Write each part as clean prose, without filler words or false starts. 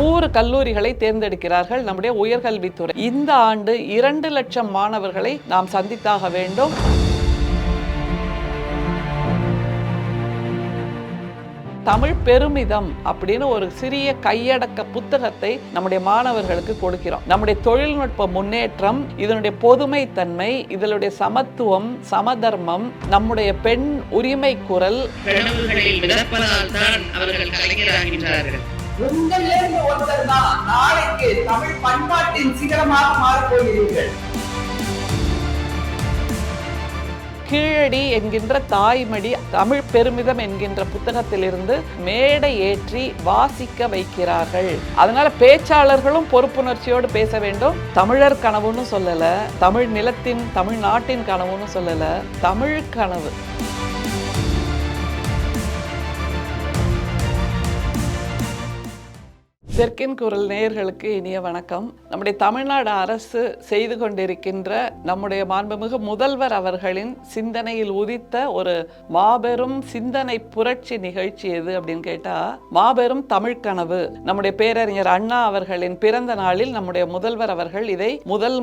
100 கல்லூரிகளை தேர்ந்தெடுக்கிறார்கள் நம்முடைய உயர்கல்வித்துறை. இந்த ஆண்டு 2 லட்சம் மாணவர்களை நாம் சந்தித்தாக வேண்டும். தமிழ் பெருமிதம் அப்படின்னு ஒரு சிறிய கையடக்க புத்தகத்தை நம்முடைய மாணவர்களுக்கு கொடுக்கிறோம். நம்முடைய தொழில்நுட்ப முன்னேற்றம், இதனுடைய பொதுமை தன்மை, இதனுடைய சமத்துவம், சமதர்மம், நம்முடைய பெண் உரிமை குரல், உங்களிலிருந்து ஒருத்தர் தான் நாளைக்கு தமிழ் பண்பாட்டின் சிகரமாக மாறப்போகிறீர்கள். கீழடி என்கின்ற தாய்மடி தமிழ் பெருமிதம் என்கின்ற புத்தகத்திலிருந்து மேடை ஏற்றி வாசிக்க வைக்கிறார்கள். அதனால பேச்சாளர்களும் பொறுப்புணர்ச்சியோடு பேச வேண்டும். தமிழர் கனவுன்னு சொல்லல, தமிழ் நிலத்தின் தமிழ்நாட்டின் கனவுன்னு சொல்லல, தமிழ் கனவு. தெற்கின் குரல் நேயர்களுக்கு இனிய வணக்கம். நம்முடைய தமிழ்நாடு அரசு செய்து கொண்டிருக்கின்ற நம்முடைய மாண்புமிகு முதல்வர் அவர்களின் சிந்தனையில் உதித்த ஒரு மாபெரும் சிந்தனை புரட்சி நிகழ்ச்சி எது அப்படின்னு கேட்டா, மாபெரும் தமிழ் கனவு. நம்முடைய பேரறிஞர் அண்ணா அவர்களின் பிறந்த நாளில் நம்முடைய முதல்வர் அவர்கள் இதை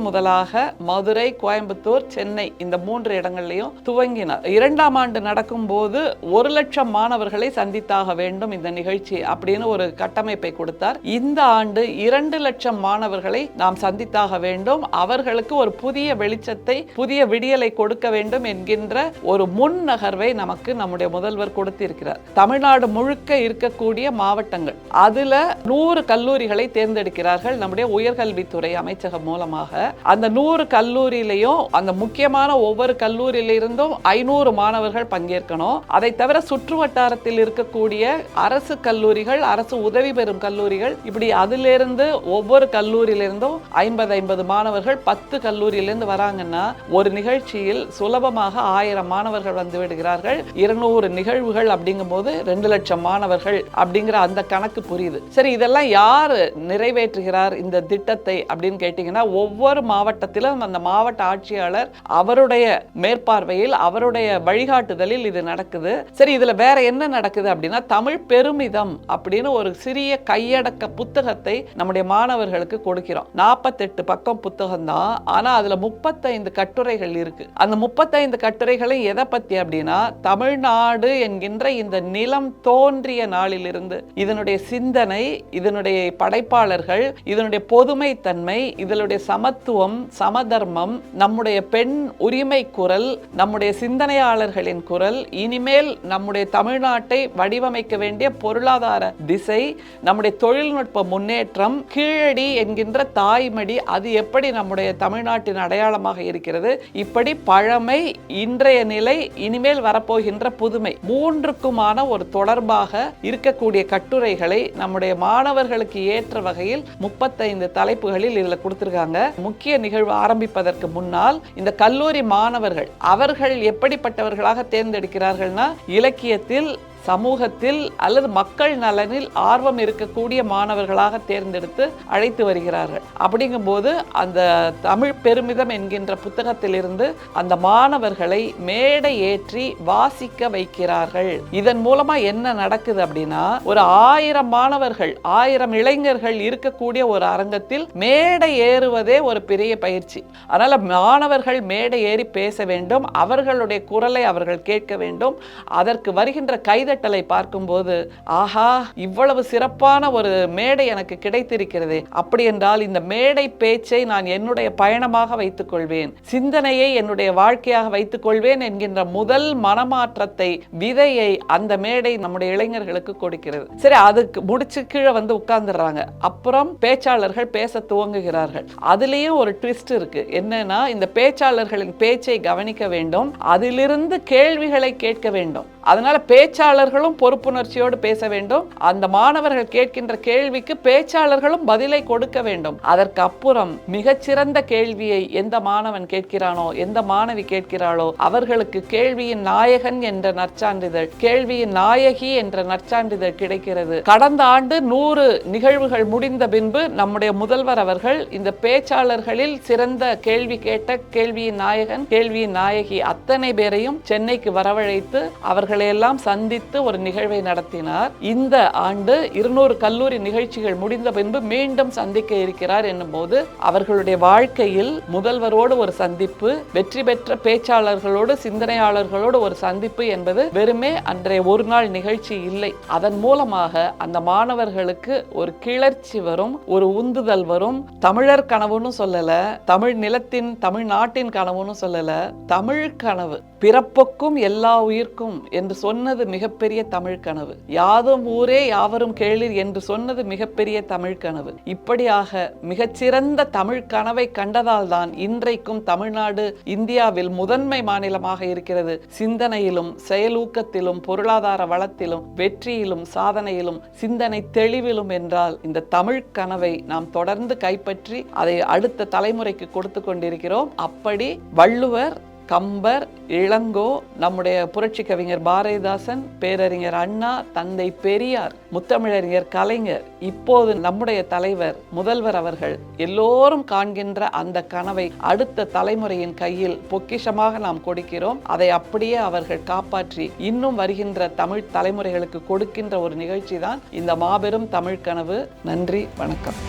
முதலாக மதுரை, கோயம்புத்தூர், சென்னை இந்த 3 இடங்கள்லையும் துவங்கினார். 2ஆம் ஆண்டு நடக்கும் போது 1 லட்சம் மாணவர்களை சந்தித்தாக வேண்டும் இந்த நிகழ்ச்சி அப்படின்னு ஒரு கட்டமைப்பை கொடுத்தார். இந்த ஆண்டு 2 லட்சம் மாணவர்களை நாம் சந்தித்தாக வேண்டும். அவர்களுக்கு ஒரு புதிய வெளிச்சத்தை, புதிய விடியலை கொடுக்க வேண்டும் என்கின்ற ஒரு முன் நகர்வை நமக்கு நம்முடைய முதல்வர் கொடுத்திருக்கிறார். தமிழ்நாடு முழுக்க இருக்கக்கூடிய மாவட்டங்கள், அதுல 100 கல்லூரிகளை தேர்ந்தெடுக்கிறார்கள் நம்முடைய உயர்கல்வித்துறை அமைச்சகம் மூலமாக. அந்த 100 கல்லூரியிலையும் அந்த முக்கியமான ஒவ்வொரு கல்லூரியிலிருந்தும் 500 மாணவர்கள் பங்கேற்கணும். அதை தவிர சுற்று வட்டாரத்தில் இருக்கக்கூடிய அரசு கல்லூரிகள், அரசு உதவி பெறும் கல்லூரிகள், இப்படி அதிலிருந்து ஒவ்வொரு கல்லூரியிலிருந்தும் 50 மாணவர்கள் 10 கல்லூரியிலிருந்து வராங்கன்னா ஒரு நிகழ்ச்சியில் சுலபமாக 1000 மாணவர்கள் வந்து விடுகிறார்கள். 200 நிகழ்வுகள் அப்படிங்கும் போது 2 லட்சம் மாணவர்கள் அப்படிங்கிற அந்த கணக்கு புரியுது. சரி, இதெல்லாம் யாரு நிறைவேற்றுகிறார் இந்த திட்டத்தை அப்படின்னு கேட்டீங்கன்னா, ஒவ்வொரு மாவட்டத்திலும் அந்த மாவட்ட ஆட்சியாளர் அவருடைய மேற்பார்வையில், அவருடைய வழிகாட்டுதலில் இது நடக்குது. சரி, இதுல வேற என்ன நடக்குது அப்படின்னா, தமிழ் பெருமிதம் அப்படின்னு ஒரு சிறிய கையடக்க புத்தகத்தை நம்முடைய மாணவர்களுக்கு கொடுக்கிறோம். 48 பக்கம் புத்தகம் தான், ஆனா அதுல 35 கட்டுரைகள் இருக்கு. அந்த 35 கட்டுரைகளை எதை பத்தி அப்படின்னா, தமிழ்நாடு என்கின்ற இந்த நிலம் தோன்றிய நாளிலிருந்து இதனுடைய சிந்தனை, இதனுடைய படைப்பாளர்கள், இதனுடைய பொதுமை தன்மை, இதனுடைய சமத்துவம், சமதர்மம், நம்முடைய பெண் உரிமை குரல், நம்முடைய சிந்தனையாளர்களின் குரல், இனிமேல் நம்முடைய தமிழ்நாட்டை வடிவமைக்க வேண்டிய பொருளாதார திசை, நம்முடைய தொழில்நுட்ப முன்னேற்றம், கீழடி என்கின்ற தாய்மடி அது எப்படி நம்முடைய தமிழ்நாட்டின் அடையாளமாக இருக்கிறது, இப்படி பழமை, இன்றைய நிலை, இனிமேல் வரப்போகின்ற புதுமை, 3க்குமான ஒரு தொடர்பாக இருக்கக்கூடிய கட்டுரைகளை நம்முடைய மாணவர்களுக்கு ஏற்ற வகையில் 35 தலைப்புகளில் இதுல கொடுத்திருக்காங்க. முக்கிய நிகழ்வு ஆரம்பிப்பதற்கு முன்னால் இந்த கல்லூரி மாணவர்கள் அவர்கள் எப்படிப்பட்டவர்களாக தேர்ந்தெடுக்கிறார்கள்னா, இலக்கியத்தில், சமூகத்தில் அல்லது மக்கள் நலனில் ஆர்வம் இருக்கக்கூடிய மாணவர்களாக தேர்ந்தெடுத்து அழைத்து வருகிறார்கள். அப்படிங்கும்போது அந்த தமிழ் பெருமிதம் என்கின்ற புத்தகத்திலிருந்து அந்த மாணவர்களை மேடை ஏற்றி வாசிக்க வைக்கிறார்கள். இதன் மூலமா என்ன நடக்குது அப்படின்னா, ஒரு 1000 மாணவர்கள், 1000 இளைஞர்கள் இருக்கக்கூடிய ஒரு அரங்கத்தில் மேடை ஏறுவதே ஒரு பெரிய பயிற்சி. அதனால மாணவர்கள் மேடை ஏறி பேச வேண்டும், அவர்களுடைய குரலை அவர்கள் கேட்க வேண்டும். அதற்கு வருகின்ற கைதட்டலை பார்க்கும்போது, ஆஹா, இவ்வளவு சிறப்பான ஒரு மேடை எனக்கு கிடைத்திருக்கிறது, அப்படி என்றால் இந்த மேடை பேச்சை நான் என்னுடைய பயணமாக வைத்துக் கொள்வேன், சிந்தனையை என்னுடைய வாழ்க்கையாக வைத்துக் கொள்வேன் என்கின்ற முதல் மனமாற்றத்தை, விதையை அந்த மேடை நம்முடைய இளைஞர்களுக்கு கொடுக்கிறது. சரி, அதுக்கு முடிச்சு கீழே வந்து உட்கார்ந்துடுறாங்க. அப்புறம் பேச்சாளர்கள் பேச துவங்குகிறார்கள். அதுலேயும் ஒரு ட்விஸ்ட் இருக்கு. என்னன்னா, இந்த பேச்சாளர்களின் பேச்சை கவனிக்க வேண்டும், அதிலிருந்து கேள்விகளை கேட்க வேண்டும். அதனால பேச்சாளர்களும் பொறுப்புணர்ச்சியோடு பேச வேண்டும். அந்த மாணவர்கள் கேட்கின்ற கேள்விக்கு பேச்சாளர்களும் பதிலை கொடுக்க வேண்டும். அதற்கு அப்புறம் மிகச்சிறந்த கேள்வியை எந்த மாணவன் கேட்கிறானோ, எந்த மாணவி கேட்கிறாளோ, அவர்களுக்கு கேள்வியின் நாயகன் என்ற நற்சான்றிதழ், கேள்வியின் நாயகி என்ற நற்சான்றிதழ் கிடைக்கிறது. கடந்த ஆண்டு 100 நிகழ்வுகள் முடிந்த பின்பு நம்முடைய முதல்வர் அவர்கள் இந்த பேச்சாளர்களில் சிறந்த கேள்வி கேட்ட கேள்வியின் நாயகன், கேள்வியின் நாயகி அத்தனை பேரையும் சென்னைக்கு வரவழைத்து அவர்கள் அவர்களை எல்லாம் சந்தித்து ஒரு நிகழ்வை நடத்தினார். இந்த ஆண்டு 200 கல்லூரி நிகழ்ச்சிகள் முடிந்த பின்பு மீண்டும் சந்திக்க இருக்கிறார் என்னும் போது அவர்களுடைய வாழ்க்கையில் முதல்வரோடு ஒரு சந்திப்பு, வெற்றி பெற்ற பேச்சாளர்களோடு சிந்தனையாளர்களோடு ஒரு சந்திப்பு என்பது வெறுமே அன்றைய ஒரு நாள் நிகழ்ச்சி இல்லை. அதன் மூலமாக அந்த மாணவர்களுக்கு ஒரு கிளர்ச்சி வரும், ஒரு உந்துதல் வரும். தமிழர் கனவுன்னு சொல்லல, தமிழ் நிலத்தின் தமிழ்நாட்டின் கனவுன்னு சொல்லல, தமிழ் கனவு, பிறப்புக்கும் எல்லா உயிர்க்கும் என்று சொன்னது மிகப்பெரிய தமிழ் கனவு. யாதும் ஊரே யாவரும் கேளீர் என்று சொன்னது மிகப்பெரிய தமிழ் கனவு. இப்படியாக மிகச்சிறந்த தமிழ் கனவை கண்டதால் தான் இன்றைக்கும் தமிழ்நாடு இந்தியாவில் முதன்மை மாநிலமாக இருக்கிறது. சிந்தனையிலும் செயலூக்கத்திலும் பொருளாதார வளத்திலும் வெற்றியிலும் சாதனையிலும் சிந்தனை தெளிவிலும் என்றால் இந்த தமிழ் கனவை நாம் தொடர்ந்து கைப்பற்றி அதை அடுத்த தலைமுறைக்கு கொடுத்து கொண்டிருக்கிறோம். அப்படி வள்ளுவர், கம்பர், இளங்கோ, நம்முடைய புரட்சி கவிஞர் பாரதிதாசன், பேரறிஞர் அண்ணா, தந்தை பெரியார், முத்தமிழறிஞர் கலைஞர், இப்போது நம்முடைய தலைவர் முதல்வர் அவர்கள் எல்லோரும் காண்கின்ற அந்த கனவை அடுத்த தலைமுறையின் கையில் பொக்கிஷமாக நாம் கொடுக்கிறோம். அதை அப்படியே அவர்கள் காப்பாற்றி இன்னும் வருகின்ற தமிழ் தலைமுறைகளுக்கு கொடுக்கின்ற ஒரு நிகழ்ச்சி தான் இந்த மாபெரும் தமிழ் கனவு. நன்றி, வணக்கம்.